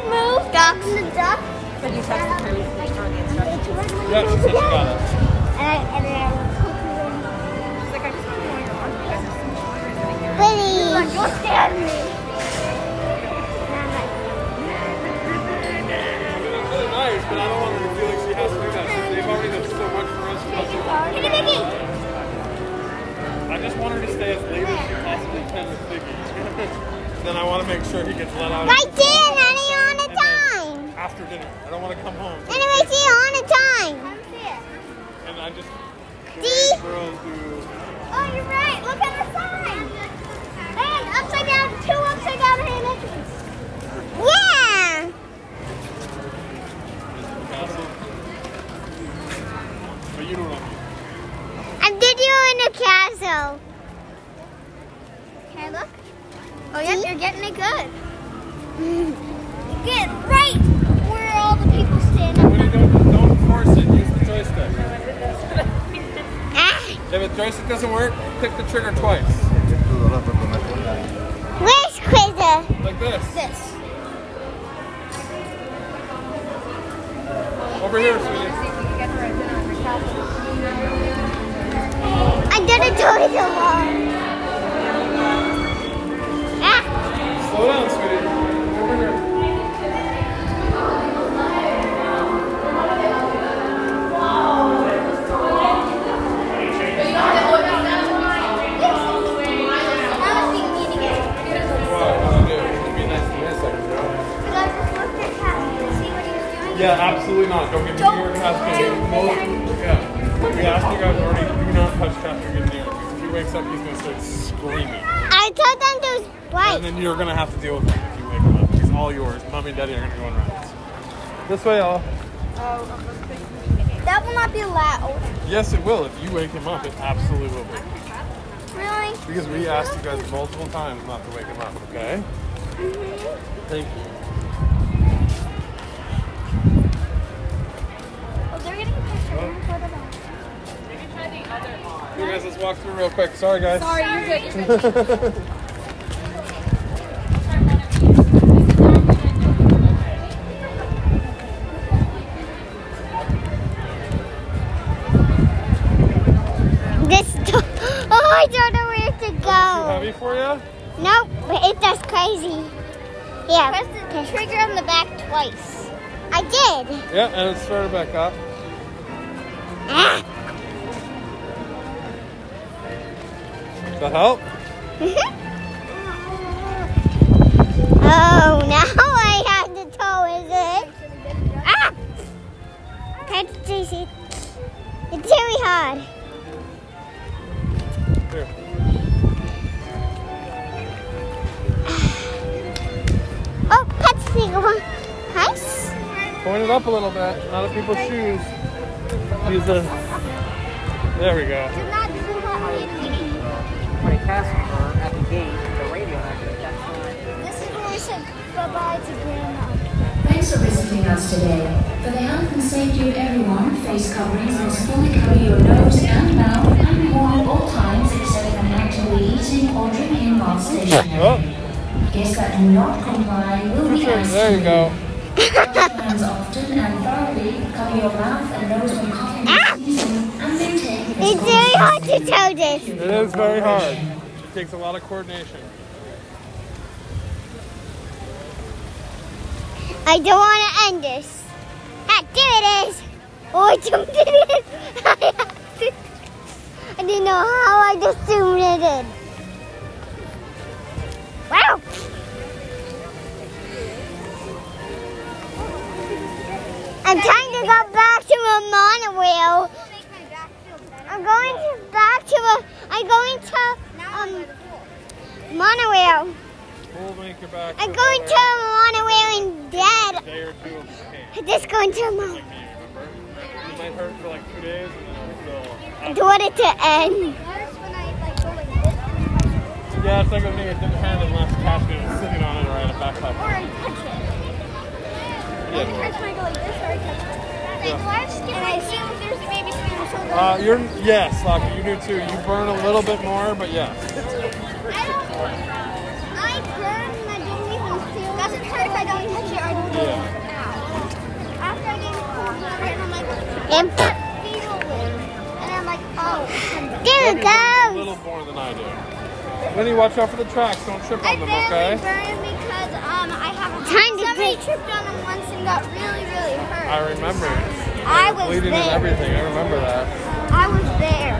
move. Ducks. The duck. Did you text her the instructions? Yeah, she said she got it. And then She's like, I just want to know your arms. You guys are so children. please. Like, you'll stand me. It's really nice, but I don't want her to feel like she has to do that. They've already done so much for us. Kitty Mickey. I just want her to stay as late as she possibly can with Biggie. Then I want to make sure he gets let out. Right there, Nanny, on a time. After dinner. I don't want to come home. Nanny, right there, on a time. And I just See? girls do. Oh, you're right. Look at the sign. And upside down, 2 upside down entrances. Yeah. But you don't know. I'm in a castle. Can I look? Oh, yeah, you're getting it good. Get right where all the people stand up. When you don't force it, use the joystick. Ah. If the joystick doesn't work, click the trigger twice. Where's Quizzer? Like this. This. Over here, sweetie. I did a toy so long. Ah. Slow down, sweetie. Over here. Yeah, absolutely not. Don't get near Casper. Yeah. We asked you guys already, do not touch Casper get near. Because if he wakes up, he's going to start screaming. I told them to right. And then you're going to have to deal with him if you wake him up. He's all yours. Mommy and Daddy are going to go in rounds. This way, y'all. That will not be allowed. Yes, it will. If you wake him up, it absolutely will be. Really? Because we asked you guys multiple times not to wake him up, okay? Thank you. You guys, let's walk through real quick. Sorry, guys. Sorry, you're good. Oh, I don't know where to go. Too heavy for you? Nope, but it does crazy. Yeah. Press the trigger on the back twice. I did. Yeah, and it started back up. Ah. Does that help? Oh, now I have to tow, is it? Ah! Can't you see? It's very hard. Here. Oh, pet sneaker. Nice. Point it up a little bit, not at people's shoes. Use the. There we go. When it passes her at the gate, the radio activates that sign. This is where we said bye-bye to Grandma. Thanks for visiting us today. For the health and safety of everyone, face coverings must fully cover your nose and mouth and be worn at all times except when actively eating or drinking while stationary. Oh. Guests that do not comply will be asked There you go. wash your hands often and thoroughly, cover your mouth and nose when coughing and sneezing, and maintain It's very hard to tow this. It is very hard. It takes a lot of coordination. I don't want to end this. Ah, there it is. Oh, I jumped in it. I didn't know how I just zoomed it in. Wow. I'm trying to go back to my monorail. I'm going to monorail. We'll make your back. I'm going to a monorail in Dad. A day or two. Okay. Just going to a monorail. Like me, remember? You might hurt for like 2 days and then I don't want it to end. Yeah, it's like with me. It didn't hurt unless Casper was sitting on it or at a backpack. Or I touch it. Yeah. Every time I go like this or I touch it. Like, why skip and I see if there's maybe something on the shoulder. Yes, Lockie, you do too. You burn a little bit more, but yes. I burn and I don't even feel it. Doesn't hurt if I don't touch it or I don't Yeah. After I get the cold water, and I'm like, what's that fetal live? And I'm like, oh. There it A goes. little more than I do. Winnie, watch out for the tracks. Don't trip on them, okay? I burned because I have a somebody tripped on them once and got really, really hurt. I remember. I was bleeding there. and everything. I remember that. I was there.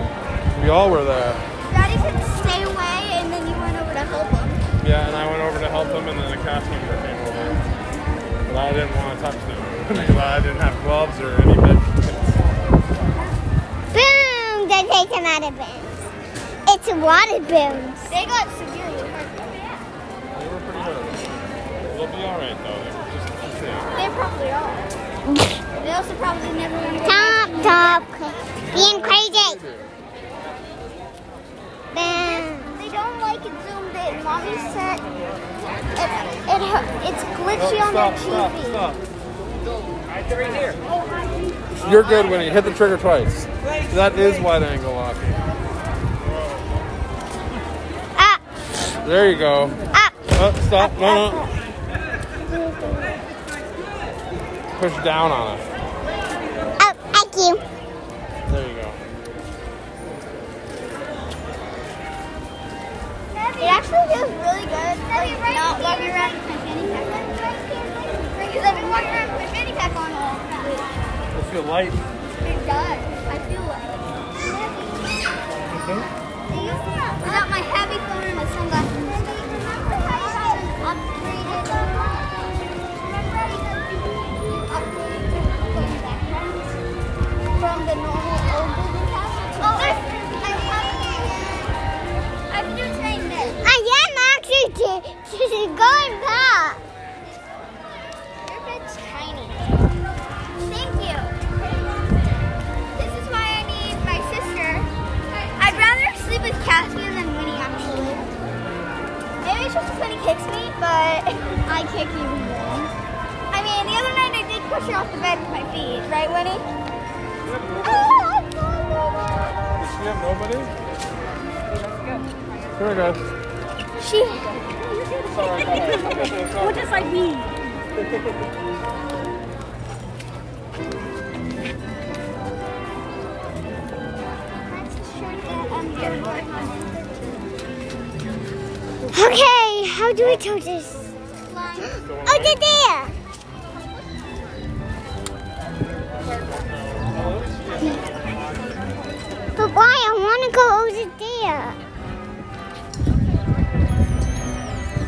We all were there. Daddy said stay away, and then you went over to help him. Yeah, and I went over to help them, and then the cast member came over. But I didn't want to touch them because I didn't have gloves or any medicines. Boom! They take them out of bins. It's water bins. They got severely hurt. They were pretty hurt. They'll be all right though. They were just sick. They probably are. They also probably never want to go. Stop being crazy. They don't like it zoomed in. Mommy said it's glitchy on the TV. Stop. Right here. You're good, Winnie. Hit the trigger twice. That is wide angle walking. Up. There you go. Up. Oh, stop. No. Push down on it. Up. Thank you. There you go. It actually feels really good. Like not walking around with my fanny pack on. Because I've been walking around with my fanny pack on all week. I feel light. It does. I feel like. Okay. Without my heavy phone and my sunglasses. Remember how you got an upgraded from the normal old building house? Oh, I'm just saying this. I am actually going back. Your bed's tiny. Thank you. This is why I need my sister. I'd rather sleep with Caspian than Winnie, actually. Maybe it's just when he kicks me, but I kick you more. I mean, the other night I did push her off the bed with my feet, right, Winnie? Does she have nobody? Here we go. Sorry. What does I mean? Okay, how do we do this? Oh, they're there. But why? I want to go over there.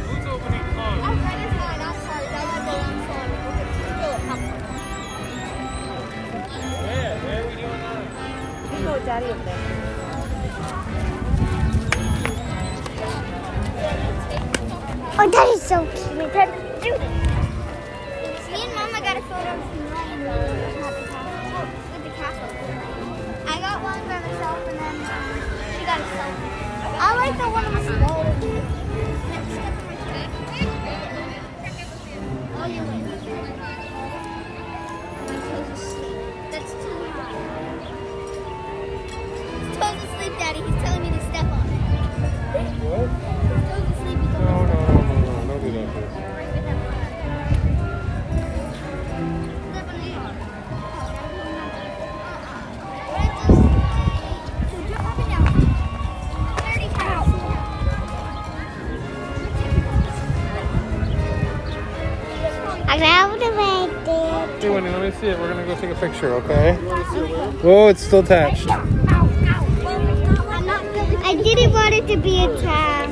Who's opening clothes? I'm sorry. I got the wrong side. Where are we doing that? You go with Daddy over there. Oh, that is so cute. Me and Mama got a photo from Ryan with the castle. I got one by myself, and then she got a selfie. I like the one of the smaller ones. Oh, you win. That's too high. His toes asleep, Daddy. He's telling me to step on it. What? His toes asleep. No. Don't do that, please. Hey, Winnie, let me see it. We're going to go take a picture, okay? Whoa, it's still attached. I didn't want it to be attached.